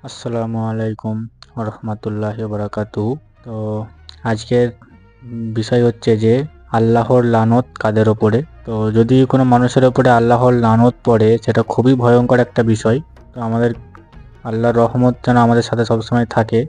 আসসালামু আলাইকুম রহমতুল্লাহি বারাকাতুহু। তো আজকের বিষয় হচ্ছে যে আল্লাহর লানত কাদের ওপরে। তো যদি কোনো মানুষের ওপরে আল্লাহর লানত পড়ে সেটা খুবই ভয়ঙ্কর একটা বিষয়। তো আমাদের আল্লাহর রহমত যেন আমাদের সাথে সবসময় থাকে,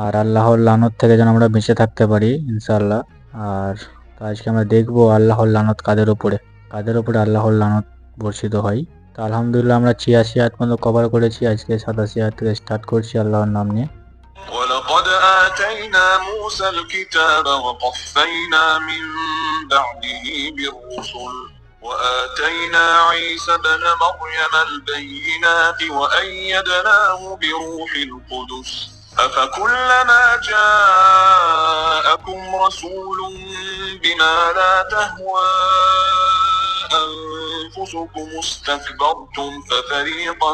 আর আল্লাহর লানত থেকে যেন আমরা বেঁচে থাকতে পারি ইনশাআল্লাহ। আর তো আজকে আমরা দেখবো আল্লাহর লানত কাদের ওপরে আল্লাহর লানত বর্ষিত হয়। তো আলহামদুলিল্লাহ আমরা ৮৬ আয়াত পর্যন্ত কভার করেছি, আজকে ৮৭ আয়াত থেকে স্টার্ট করছি আল্লাহর নাম নিয়ে। ولقد آتينا موسى الكتاب وقفينا من بعده بالرسل وآتينا عيسى ابن مريم البينات وأيدناه بروح القدس أفكلما جاءكم رسول بما لا تهوى أنفسكم استكبرتم ففريقا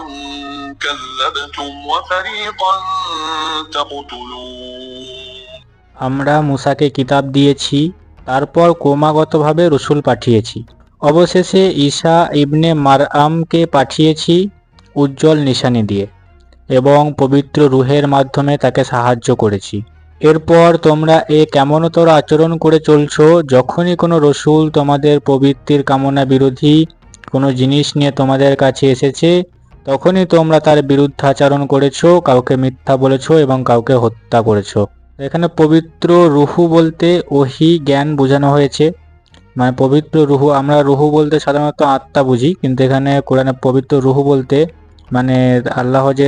كذبتم وفريقا تقتلون। আমরা মুসাকে কিতাব দিয়েছি, তারপর ক্রমাগতভাবে রসুল পাঠিয়েছি। অবশেষে ঈসা ইবনে মারয়ামকে পাঠিয়েছি উজ্জ্বল নিশানি দিয়ে, এবং পবিত্র রূহের মাধ্যমে তাকে সাহায্য করেছি। এরপর তোমরা কেমনতর আচরণ করে চলছো যখনই কোনো রসুল তোমাদের প্রবৃত্তির কামনা বিরোধী কোনো জিনিস নিয়ে তোমাদের কাছে এসেছে, তখনই তোমরা তার বিরুদ্ধাচরণ করেছো, কাউকে মিথ্যা বলেছো এবং কাউকে হত্যা করেছো। এখানে পবিত্র রুহু বলতে ওহি জ্ঞান বোঝানো হয়েছে। মানে পবিত্র রুহু, আমরা রুহু বলতে সাধারণত আত্মা বুঝি, কিন্তু এখানে কোরআনে পবিত্র রুহু বলতে মানে আল্লাহ যে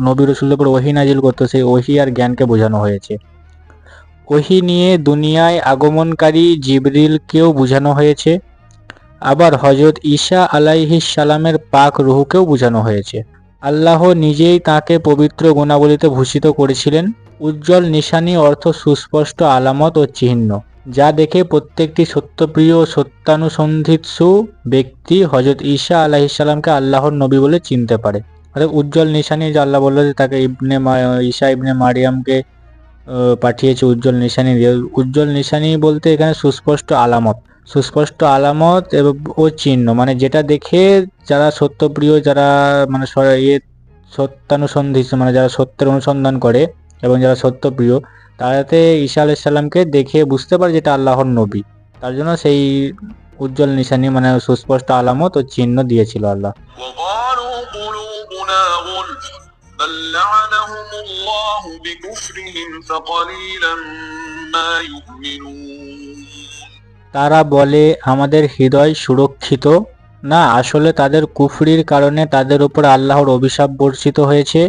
নবী রসুলের উপর ওহি নাজিল করতো, সেই ওহি আর জ্ঞানকে বোঝানো হয়েছে। ওহি নিয়ে দুনিয়ায় আগমনকারী জিবরিলকেও বোঝানো হয়েছে। আবার হজরত ঈসা আলাইহিস সালামের পাক রুহুকেও বোঝানো হয়েছে। আল্লাহ নিজেই তাকে পবিত্র গুণাবলীতে ভূষিত করেছিলেন। উজ্জ্বল নিশানি অর্থ সুস্পষ্ট আলামত ও চিহ্ন, যা দেখে প্রত্যেকটি সত্যপ্রিয় ও সত্যানুসন্ধিৎসু ব্যক্তি হজরত ঈসা আলাইহিস সালামকে আল্লাহর নবী বলে চিনতে পারে। অর্থাৎ উজ্জ্বল নিশানি, যে আল্লাহ বলল যে তাকে ঈসা ইবনে মারিয়ামকে পাঠিয়েছে উজ্জ্বল নিশানি দিয়ে। উজ্জ্বল নিশানি বলতে এখানে সুস্পষ্ট আলামত ও চিহ্ন, মানে যেটা দেখে যারা সত্যপ্রিয়, যারা মানে সত্যানুসন্ধিত, মানে যারা সত্যের অনুসন্ধান করে এবং যারা সত্যপ্রিয়, তারাতে ঈসা আলাইহিস সালামকে দেখে বুঝতে পারে যেটা আল্লাহর নবী। তার জন্য সেই উজ্জ্বল নিশানি মানে সুস্পষ্ট আলামত ও চিহ্ন দিয়েছিল আল্লাহ। وقالوا قلوبنا غلف بل لعنهم الله بكفرهم فقليلا ما يؤمنون। তারা বলে আমাদের হৃদয় সুরক্ষিত না, আসলে তাদের কুফরির কারণে তাদের উপর আল্লাহর অভিশাপ বর্ষিত হয়েছে,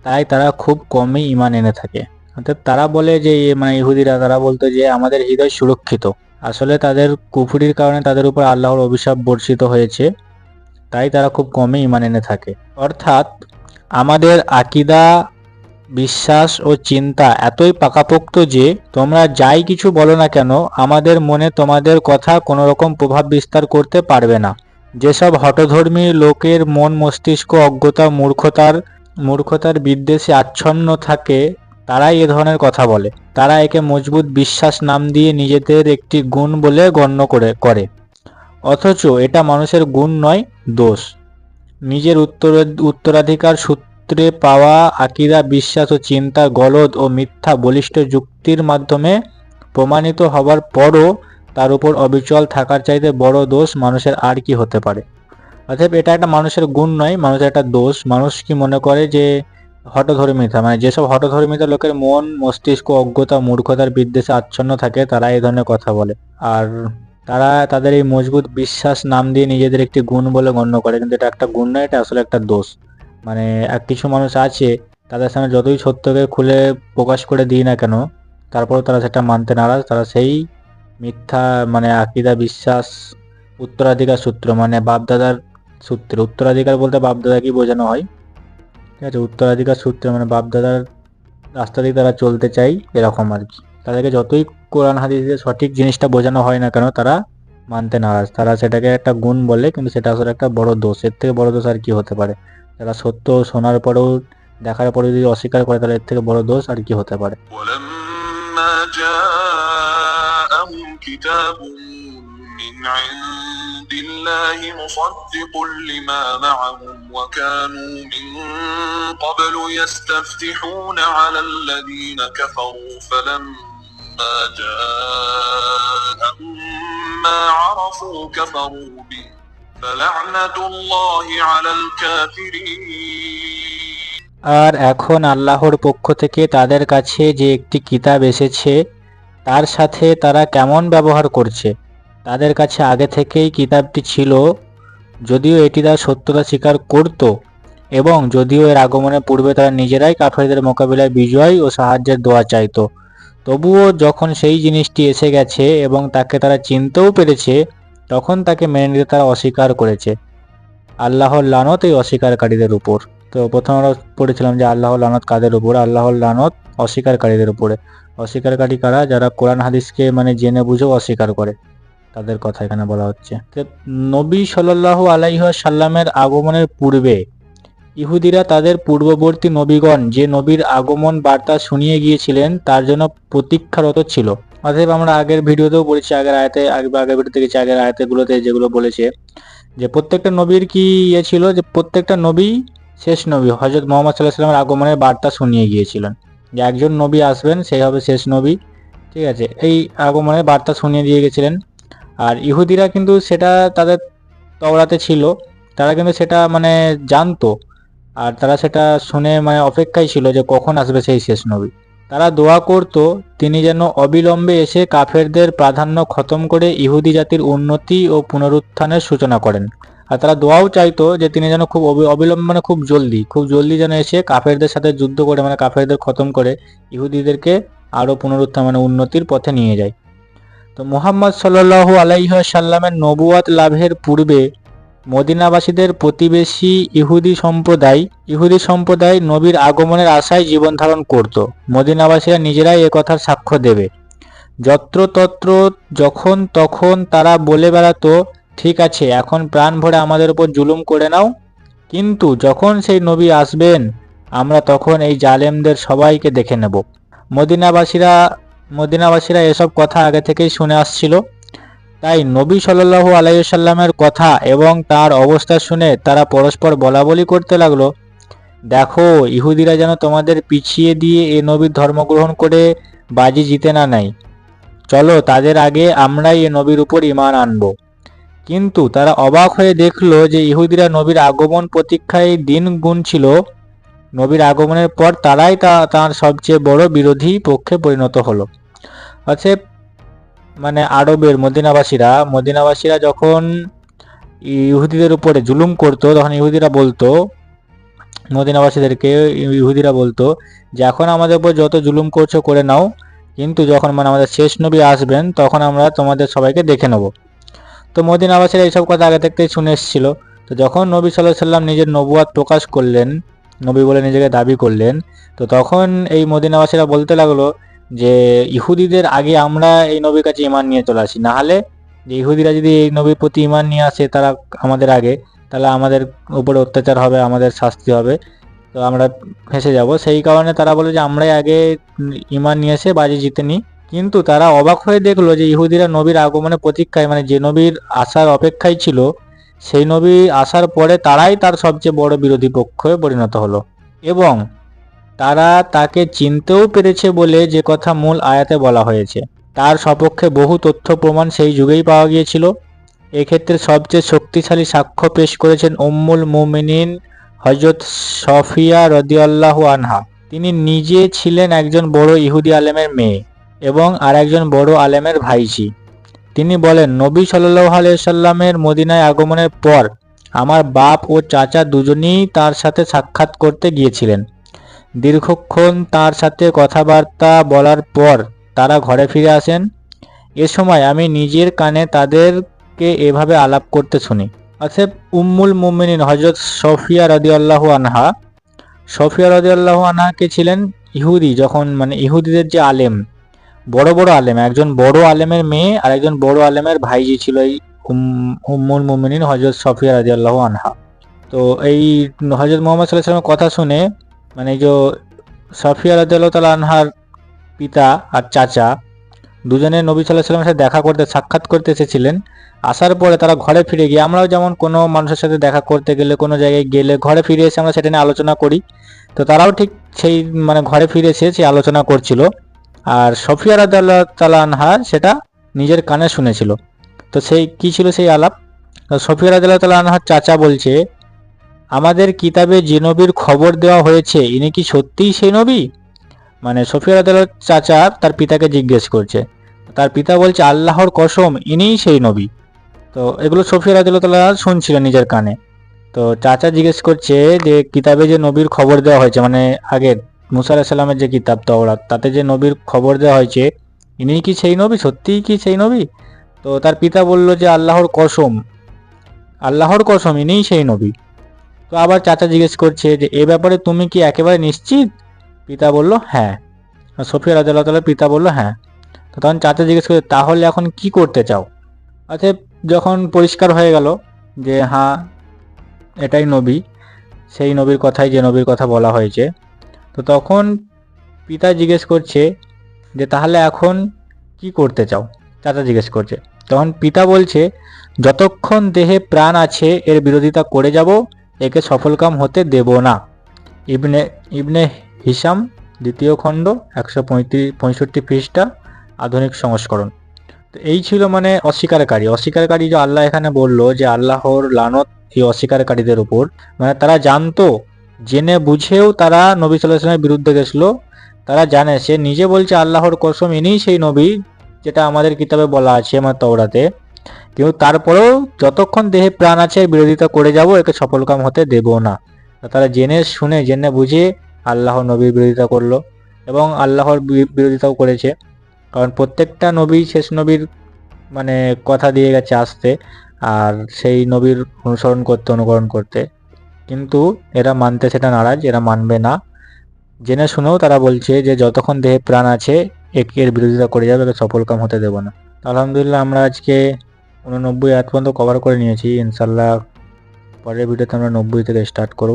তাই তারা খুব কমই ঈমান এনে থাকে। অর্থাৎ তারা বলে যে মানে ইহুদিরা, তারা বলতো যে আমাদের হৃদয় সুরক্ষিত, আসলে তাদের কুফরির কারণে তাদের উপর আল্লাহর অভিশাপ বর্ষিত হয়েছে, তাই তারা খুব কমই ঈমান এনে থাকে। অর্থাৎ আমাদের আকীদা, বিশ্বাস ও চিন্তা এতই পাকাপোক্ত যে তোমরা যাই কিছু বলো না কেন, আমাদের মনে তোমাদের কথা কোনো রকম প্রভাব বিস্তার করতে পারবে না। যেসব হঠধর্মী লোকের মন মস্তিষ্ক অজ্ঞতা মূর্খতার বিদ্বেষে আচ্ছন্ন থাকে, তারাই এ ধরনের কথা বলে। তারা একে মজবুত বিশ্বাস নাম দিয়ে নিজেদের একটি গুণ বলে গণ্য করে, অথচ এটা মানুষের গুণ নয়, দোষ। নিজের উত্তরাধিকার সূত্রে পাওয়া আকীদা, বিশ্বাস ও চিন্তার গলদ ও মিথ্যা বলিষ্ঠ যুক্তির মাধ্যমে প্রমাণিত হবার পরও তার উপর অবিচল থাকার চাইতে বড় দোষ মানুষের আর কি হতে পারে। অতএব এটা একটা মানুষের গুণ নয়, মানুষের একটা দোষ। মানুষ কি মনে করে যে হঠধর্মিতা, মানে যেসব হঠধর্মিতা লোকের মন মস্তিষ্ক অজ্ঞতা মূর্খতার বিদ্বেষে আচ্ছন্ন থাকে, তারা এই ধরনের কথা বলে। আর তারা তাদের এই মজবুত বিশ্বাস নাম দিয়ে নিজেদের একটি গুণ বলে গণ্য করে, কিন্তু এটা একটা গুণ নয়, এটা আসলে একটা দোষ। মানে কিছু মানুষ আছে, তাদের সামনে যতই সত্যকে খুলে প্রকাশ করে দিই না কেন, তারপরেও তারা সেটা মানতে নারাজ। তারা সেই মিথ্যা মানে আকীদা বিশ্বাস উত্তরাধিকার সূত্র, মানে বাপদাদার সূত্রে, উত্তরাধিকার বলতে বাপদাদা কি বোঝানো হয়, ঠিক আছে, উত্তরাধিকার সূত্রে মানে বাপদাদার রাস্তা দিয়ে তারা চলতে চাই, এরকম আর কি। তাদেরকে যতই কোরআন হাদিসে সঠিক জিনিসটা বোঝানো হয় না কেন, তারা মানতে নারাজ। তারা সেটাকে একটা গুণ বলে, কিন্তু সেটা আসলে একটা বড় দোষ। এর থেকে বড় দোষ আর কি হতে পারে? যারা সত্য শোনার পরেও দেখার পরে যদি অস্বীকার করে, তাহলে এর থেকে বড় দোষ আর কি হতে পারে? ولما جاءهم كتاب من عند الله مصدق لما معهم وكانوا من قبل يستفتحون على الذين كفروا فلما جاءهم ما عرفوا كفروا به فلعنة الله على الكافرين আর এখন আল্লাহর পক্ষ থেকে তাদের কাছে যে একটি কিতাব এসেছে তার সাথে তারা কেমন ব্যবহার করছে। তাদের কাছে আগে থেকেই কিতাবটি ছিল, যদিও এটি তার সত্যতা স্বীকার করত এবং যদিও এর আগমনের পূর্বে তারা নিজেরাই কাফেরদের মোকাবিলায় বিজয় ও সাহায্যের দোয়া চাইত, তবুও যখন সেই জিনিসটি এসে গেছে এবং তাকে তারা চিনতেও পেরেছে তখন তাকে মেনে নিতে তারা অস্বীকার করেছে। আল্লাহর লানত এই অস্বীকারীদের উপর। তো প্রথমে আমরা পড়েছিলাম যে আল্লাহর লানত কাদের উপর? আল্লাহর লানত অস্বীকারীদের উপরে। অস্বীকারী কারা? যারা কোরআন হাদিসকে জেনে বুঝেও অস্বীকার করে, তাদের কথা এখানে বলা হচ্ছে। তো নবী সাল্লাল্লাহু আলাইহি ওয়াসাল্লামের আগমনের পূর্বে ইহুদিরা তাদের পূর্ববর্তী নবীগণ যে নবীর আগমন বার্তা শুনিয়ে গিয়েছিলেন তার জন্য প্রতীক্ষারত ছিল। অতএব আমরা আগের ভিডিওতেও বলেছি, আগের ভিডিও দেখেছি, আগের আয়াতগুলোতে যেগুলো বলেছে যে প্রত্যেকটা নবীর কি ছিল, যে প্রত্যেকটা নবী শেষ নবী হযরত মুহাম্মদ সাল্লাল্লাহু আলাইহি ওয়াসাল্লামের আগমনের বার্তা শুনিয়ে গিয়েছিলেন যে একজন নবী আসবেন, সেই হবে শেষ নবী। ঠিক আছে, এই আগমনের বার্তা শুনিয়ে দিয়ে গেছিলেন। আর ইহুদিরা কিন্তু সেটা তাদের তওরাতে ছিল, তারা কিন্তু সেটা জানতো, আর তারা সেটা শুনে অপেক্ষায় ছিল যে কখন আসবে সেই শেষ নবী। তারা দোয়া করত তিনি যেন অবিলম্বে এসে কাফেরদের প্রাধান্য খতম করে ইহুদি জাতির উন্নতি ও পুনরুত্থানের সূচনা করেন। আর তারা দোয়াও চাইতো যে তিনি যেন খুব অবিলম্বে খুব জলদি যেন এসে কাফেরদের সাথে যুদ্ধ করে কাফেরদের খতম করে ইহুদিদেরকে আরও পুনরুত্থান উন্নতির পথে নিয়ে যায়। তো মুহাম্মদ সাল্লাল্লাহু আলাইহি ওয়াসাল্লামের নবুয়াত লাভের পূর্বে মদিনাবাসীদের প্রতিবেশী ইহুদি সম্প্রদায় নবীর আগমনের আশায় জীবন ধারণ করত। মদিনাবাসীরা নিজেরাই একথার সাক্ষ্য দেবে। যত্রতত্র যখন তখন তারা বলে বেড়াতো, ঠিক আছে, এখন প্রাণ ভরে আমাদের উপর জুলুম করে নাও, কিন্তু যখন সেই নবী আসবেন আমরা তখন এই জালেমদের সবাইকে দেখে নেব। মদিনাবাসীরা এসব কথা আগে থেকেই শুনে আসছিল। তাই নবী সাল্লাল্লাহু আলাইহি ওয়াসাল্লামের কথা এবং তার অবস্থা শুনে তারা পরস্পর বলাবলি করতে লাগলো, দেখো ইহুদিরা যেন তোমাদের পিছিয়ে দিয়ে এ নবীর ধর্মগ্রহণ করে বাজি জিতে না নেয়, চলো তাদের আগে আমরাই এ নবীর উপর ঈমান আনব। কিন্তু তারা অবাক হয়ে দেখলো যে ইহুদিরা নবীর আগমন প্রতীক্ষায় দিন গুনছিল। নবীর আগমনের পর তারাই তার সবচেয়ে বড় বিরোধী পক্ষে পরিণত হলো। অতএব আরবের মদিনাবাসীরা যখন ইহুদিদের উপরে জুলুম করতো তখন ইহুদিরা বলতো যে এখন আমাদের উপর যত জুলুম করছো করে নাও, কিন্তু যখন আমাদের শেষ নবী আসবেন তখন আমরা তোমাদের সবাইকে দেখে নেব। তো মদিনাবাসীরা এইসব কথা আগে থেকেই শুনে এসেছিল। তো যখন নবী সাল্লাল্লাহু আলাইহি ওয়াসাল্লাম নিজের নবুয়াত প্রকাশ করলেন, নবী বলে নিজেকে দাবি করলেন, তো তখন এই মদিনাবাসীরা বলতে লাগলো যে ইহুদিদের আগে আমরা এই নবীর কাছে ঈমান নিয়ে চলে আসি, না হলে যে ইহুদিরা যদি এই নবীর প্রতি ঈমান নিয়ে আসে তারা আমাদের আগে, তাহলে আমাদের উপরে অত্যাচার হবে, আমাদের শাস্তি হবে, তো আমরা ফেঁসে যাব। সেই কারণে তারা বলে যে আমরাই আগে ঈমান নিয়ে এসে বাজি জিতে নিই। কিন্তু তারা অবাক হয়ে দেখলো যে ইহুদিরা নবীর আগমনের প্রতীক্ষায় যে নবীর আসার অপেক্ষায় ছিল, সেই নবী আসার পরে তারাই তার সবচেয়ে বড় বিরোধী পক্ষে পরিণত হলো এবং তারা তাকে চিনতেও পেরেছে বলে যে কথা মূল আয়াতে বলা হয়েছে। তার সপক্ষে বহু তথ্য প্রমাণ সেই যুগেই পাওয়া গিয়েছিল। এক্ষেত্রে সবচেয়ে শক্তিশালী সাক্ষ্য পেশ করেছেন উম্মুল মুমিনিন হযরত সফিয়া রাদিয়াল্লাহু আনহা। তিনি নিজে ছিলেন একজন বড় ইহুদি আলেমের মেয়ে এবং আর একজন বড় আলেমের ভাইঝি। তিনি বলেন, নবী সাল্লাল্লাহু আলাইহি ওয়াসাল্লামের মদিনায় আগমনের পর আমার বাপ ও চাচা দুজনেই তার সাথে সাক্ষাৎ করতে গিয়েছিলেন। দীর্ঘক্ষণ তার সাথে কথাবার্তা বলার পর তারা ঘরে ফিরে আসেন। এ সময় আমি নিজের কানে তাদেরকে এভাবে আলাপ করতে শুনি। অতএব উম্মুল মুমিনিন হযরত সফিয়া রাদিয়াল্লাহু আনহা কে ছিলেন ইহুদি, যখন ইহুদিদের যে আলেম, বড় আলেম, একজন বড় আলেমের মেয়ে আর একজন বড় আলেমের ভাইজি ছিল এই উম্মুল মুমিনিন হযরত সফিয়া রাদিয়াল্লাহু আনহা। তো এই হযরত মুহাম্মদ সাল্লাল্লাহু আলাইহি ওয়াসাল্লামের কথা শুনে যে সফিয়া রাদিয়াল্লাহু তাআলা আনহার পিতা আর চাচা দুজনে নবী সাল্লাল্লাহু আলাইহি ওয়াসাল্লামের সাথে দেখা করতে সাক্ষাৎ করতে এসেছিলেন। আসার পরে তারা ঘরে ফিরে গিয়ে, আমরাও যেমন কোনো মানুষের সাথে দেখা করতে গেলে, কোনো জায়গায় গেলে ঘরে ফিরে এসে আমরা সেটা নিয়ে আলোচনা করি, তো তারাও ঠিক সেই মানে ঘরে ফিরে এসে সেই আলোচনা করছিল। আর সফিয়া রাদিয়াল্লাহু তাআলা আনহা সেটা নিজের কানে শুনেছিল। তো সেই কি ছিল সেই আলাপ? তো সফিয়া রাদিয়াল্লাহু তাআলা আনহার চাচা বলছে, আমাদের কিতাবে যে নবীর খবর দেওয়া হয়েছে ইনি কি সত্যিই সেই নবী? মানে সফিয়া রাদিয়াল্লাহু চাচা তার পিতাকে জিজ্ঞেস করছে। তার পিতা বলছে, আল্লাহর কসম ইনিই সেই নবী। তো এগুলো সফিয়া রাদিয়াল্লাহু তাআলা শুনছিলেন নিজের কানে। তো চাচা জিজ্ঞেস করছে যে কিতাবে যে নবীর খবর দেওয়া হয়েছে, মানে আগের মুসা আলাইহিস সালামের যে কিতাব তাওরাত, তাতে যে নবীর খবর দেওয়া হয়েছে ইনি কি সেই নবী, সত্যিই কি সেই নবী? তো তার পিতা বলল যে আল্লাহর কসম ইনিই সেই নবী। তো আবার চাচা জিজ্ঞেস করছে যে এ ব্যাপারে তুমি কি একেবারে নিশ্চিত? পিতা বলল হ্যাঁ। সফিয়া রাদিয়াল্লাহু তাআলার পিতা বলল হ্যাঁ। তো তখন চাচা জিজ্ঞেস করে, তাহলে এখন কি করতে চাও? অতএব যখন পরিষ্কার হয়ে গেল যে হ্যাঁ এটাই নবী, সেই নবীর কথাই, যে নবীর কথা বলা হয়েছে, তো তখন পিতা জিজ্ঞেস করছে যে তাহলে এখন কি করতে চাও? চাচা জিজ্ঞেস করছে। তখন পিতা বলছে, যতক্ষণ দেহে প্রাণ আছে এর বিরোধিতা করে যাব, একে সফলকাম হতে দেব না। ইবনে ইবনে হিশাম, দ্বিতীয় খণ্ড, 165 পৃষ্ঠা, আধুনিক সংস্করণ। তো এই ছিল মানে অস্বীকারী যে আল্লাহ এখানে বলল যে আল্লাহর লানত এই অস্বীকারীদের উপর। মানে তারা জানতো, জেনে বুঝেও তারা নবী সাল্লাল্লাহু আলাইহি ওয়াসাল্লামের বিরুদ্ধে গেছিল। তারা জানে সে নিজে বলছে আল্লাহর কসম ইনিই সেই নবী যেটা আমাদের কিতাবে বলা আছে, আমার তাওরাতে, কিন্তু তারপরেও যতক্ষণ দেহে প্রাণ আছে এর বিরোধিতা করে যাব, একে সফলকাম হতে দেব না। তারা জেনে বুঝে আল্লাহর নবীর বিরোধিতা করলো এবং আল্লাহর বিরোধিতাও করেছে। কারণ প্রত্যেকটা নবী শেষ নবীর মানে কথা দিয়ে গেছে আসতে, আর সেই নবীর অনুকরণ করতে, কিন্তু এরা মানতে সেটা নারাজ, এরা মানবে না। জেনে শুনেও তারা বলছে যে যতক্ষণ দেহে প্রাণ আছে এর বিরোধিতা করে যাবে, একে সফলকাম হতে দেব না। আলহামদুলিল্লাহ আমরা আজকে 89 আয়াত পর্যন্ত কভার করে নিয়েছি। ইনশাল্লাহ পরের ভিডিওতে আমরা 90 থেকে স্টার্ট করব।